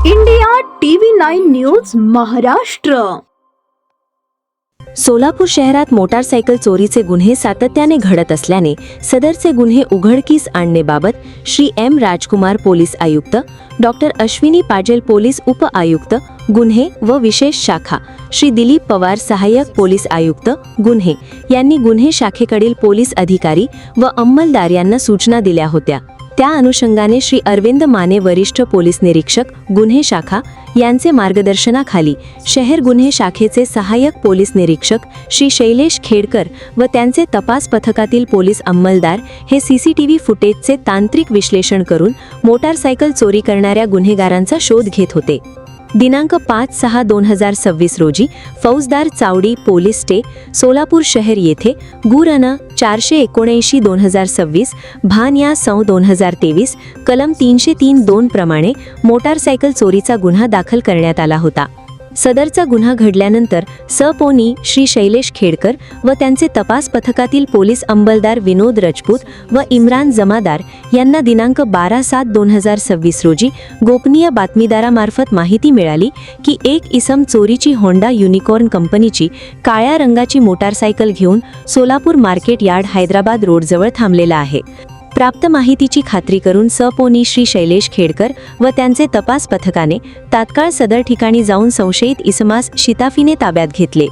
India TV 9 news Maharashtra. Solapur शहरात motorcycle चोरीचे गुन्हे सातत्याने घडत असल्याने सदरचे गुन्हे उघडकीस आणण्याबाबत श्री एम राजकुमार पोलीस आयुक्त, डॉक्टर अश्विनी पाजेल पोलीस उप आयुक्त गुन्हे व विशेष शाखा, श्री दिलीप पवार सहाय्यक पोलीस आयुक्त गुन्हे यांनी गुन्हे शाखेकडील पोलीस अधिकारी व अंमलदार यांना सूचना दिल्या होत्या. त्या अनुषंगाने श्री अरविंद माने वरिष्ठ पोलीस निरीक्षक गुन्हे शाखा यांचे मार्गदर्शनाखाली शहर गुन्हे शाखेचे सहाय्यक पोलीस निरीक्षक श्री शैलेश खेडकर व त्यांचे तपास पथकातील पोलीस अंमलदार हे सीसीटीव्ही फुटेजचे तांत्रिक विश्लेषण करून मोटारसायकल चोरी करणाऱ्या गुन्हेगारांचा शोध घेत होते. दिनांक 5/6/2026 रोजी फौजदार चावडी पोलीस स्टे सोलापूर शहर येथे गुरण 479/2026 भान या सं 2023 कलम 303(2) प्रमाणे मोटारसायकल चोरीचा गुन्हा दाखल करण्यात आला होता. सदरचा गुन्हा घडल्यानंतर सपोनी श्री शैलेश खेडकर व त्यांचे तपास पथकातील पोलीस अंमलदार विनोद राजपूत व इम्रान जमादार यांना दिनांक 12/7/2026 रोजी गोपनीय बातमीदारामार्फत माहिती मिळाली की एक इसम चोरीची होंडा युनिकॉर्न कंपनीची काळ्या रंगाची मोटारसायकल घेऊन सोलापूर मार्केट यार्ड हैदराबाद रोडजवळ थांबलेला आहे. प्राप्त माहितीची खात्री करून सपोनी श्री शैलेश खेडकर व त्यांचे तपास पथकाने तात्काळ सदर ठिकाणी जाऊन संशयित इसमास शिताफीने ताब्यात घेतले.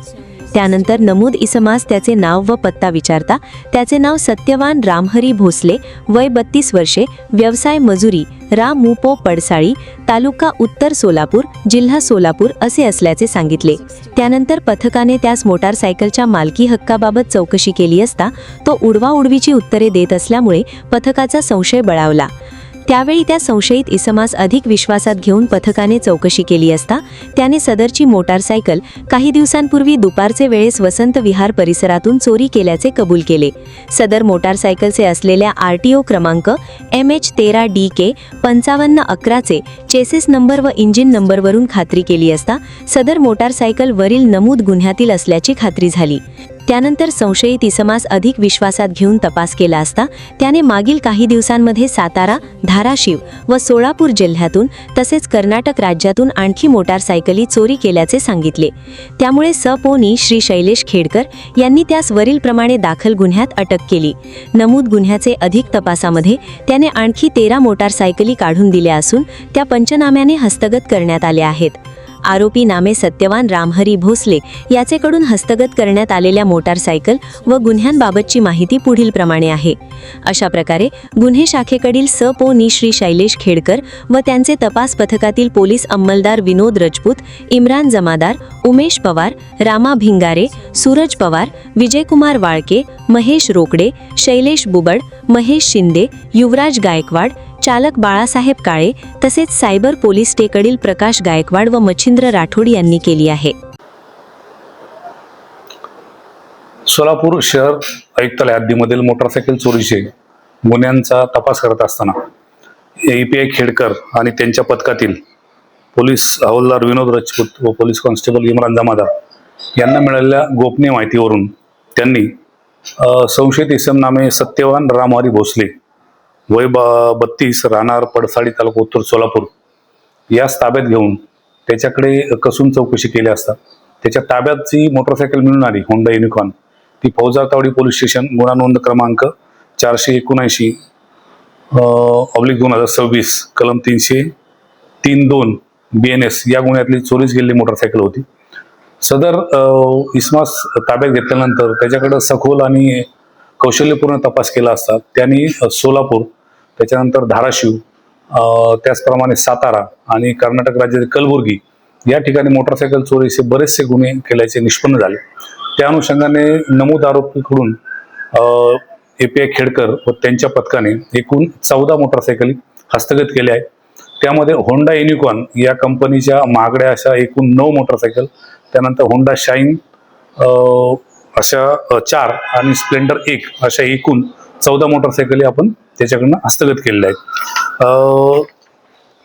त्यानंतर नमूद इसमास त्याचे नाव व पत्ता विचारता त्याचे नाव सत्यवान रामहरी भोसले, वय 32 वर्षे, व्यवसाय मजुरी, रामुपो पडसाळी, तालुका उत्तर सोलापूर, जिल्हा सोलापूर असे असल्याचे सांगितले. त्यानंतर पथकाने त्यास मोटारसायकलच्या मालकी हक्काबाबत चौकशी केली असता तो उडवाउडवीची उत्तरे देत असल्यामुळे पथकाचा संशय बळावला. त्यावेळी त्या संशयित इसमास अधिक विश्वासात घेऊन पथकाने चौकशी केली असता त्याने सदरची मोटारसायकल काही दिवसांपूर्वी दुपारचे वेळेस वसंत विहार परिसरातून चोरी केल्याचे कबूल केले. सदर मोटारसायकलचे असलेल्या RTO क्रमांक MH13DK 5511चे चेसिस नंबर व इंजिन नंबरवरून खात्री केली असता सदर मोटारसायकल वरील नमूद गुन्ह्यातील असल्याची खात्री झाली. त्यानंतर संशयित इसमास अधिक विश्वासात घेऊन तपास केला असता त्याने मागील काही दिवसांमध्ये सातारा, धाराशिव व सोलापूर जिल्ह्यातून तसेच कर्नाटक राज्यातून आणखी मोटारसायकली चोरी केल्याचे सांगितले. त्यामुळे सपोनी श्री शैलेश खेडकर यांनी त्यास वरीलप्रमाणे दाखल गुन्ह्यात अटक केली. नमूद गुन्ह्याचे अधिक तपासामध्ये त्याने आणखी 13 मोटारसायकली काढून दिल्या असून त्या पंचनाम्याने हस्तगत करण्यात आल्या आहेत. आरोपी नामे सत्यवान रामहरी भोसले याचेकडून हस्तगत करण्यात आलेल्या मोटारसायकल व गुन्ह्यांबाबतची माहिती पुढील प्रमाणे आहे. अशा प्रकारे गुन्हे शाखेकडील सपोनी श्री शैलेश खेडकर व त्यांचे तपास पथकातील पोलीस अंमलदार विनोद राजपूत, इम्रान जमादार, उमेश पवार, रामा भिंगारे, सूरज पवार, विजयकुमार वाळके, महेश रोकडे, शैलेश बुबड, महेश शिंदे, युवराज गायकवाड, चालक बाळासाहेब काळे तसेच सायबर पोलीस स्टेकडील प्रकाश गायकवाड व मच्छिंद्र राठोड यांनी केली आहे. सोलापूर शहर आयुक्तालय हद्दीमधील मोटारसायकल चोरीचे गुन्ह्यांचा तपास करत असताना API खेडकर आणि त्यांच्या पथकातील पोलीस हवालदार विनोद राजपूत व पोलीस कॉन्स्टेबल इम्रान जमादार यांना मिळालेल्या गोपनीय माहितीवरून त्यांनी संशयित इसम नामे सत्यवान रामहरी भोसले, वय 32, राहणार पडसाळी, तालुका उत्तर सोलापूर यास ताब्यात घेऊन त्याच्याकडे कसून चौकशी केली असता त्याच्या ताब्यात जी मोटरसायकल मिळून आली होंडा युनिकॉर्न ती फौजदार तावडी पोलीस स्टेशन गुन्हा नोंद क्रमांक 479/2026 कलम 303(2) BNS या गुन्ह्यातली चोरीस गेलेली मोटरसायकल होती. सदर इसमास ताब्यात घेतल्यानंतर त्याच्याकडे सखोल आणि कौशल्यपूर्ण तपास केला असता त्यांनी सोलापूर, त्याच्यानंतर धाराशिव, त्याचप्रमाणे सातारा आणि कर्नाटक राज्यातील कलबुर्गी या ठिकाणी मोटारसायकल चोरीचे बरेचसे गुन्हे केल्याचे निष्पन्न झाले. त्या अनुषंगाने नमूद आरोपीकडून API खेडकर व त्यांच्या पथकाने एकूण 14 मोटारसायकली हस्तगत केल्या आहेत. त्यामध्ये होंडा युनिकॉर्न या कंपनीच्या महागड्या अशा एकूण 9 मोटारसायकल, त्यानंतर होंडा शाईन अशा 4 आणि स्प्लेंडर 1 अशा एकूण 14 मोटारसायकली आपण त्याच्याकडनं हस्तगत केलेल्या आहेत.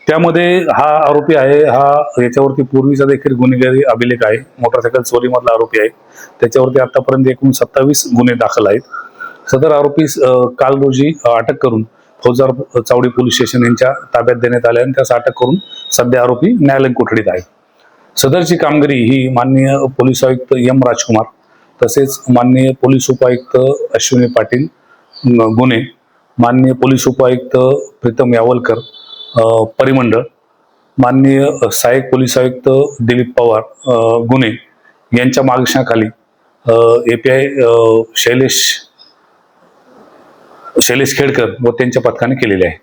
त्यामध्ये हा आरोपी आहे, हा याच्यावरती पूर्वीचा देखील गुन्हेगारी अभिलेख आहे, मोटरसायकल चोरीमधला आरोपी आहे. त्याच्यावरती आतापर्यंत एकूण 27 गुन्हे दाखल आहेत. सदर आरोपी काल रोजी अटक करून फौजदार चावडी पोलीस स्टेशन यांच्या ताब्यात देण्यात आले आणि त्यास अटक करून सध्या आरोपी न्यायालयीन कोठडीत आहे. सदरची कामगिरी ही माननीय पोलीस आयुक्त एम राजकुमार, तसेच माननीय पोलीस उपायुक्त अश्विनी पाटील गुन्हे, माननीय पोलीस उपायुक्त प्रीतम यावलकर परिमंडळ, माननीय सहाय्यक पोलीस आयुक्त दिलीप पवार गुन्हे यांच्या मार्गदर्शनाखाली API शैलेश खेडकर व त्यांच्या पथकाने केलेले आहे.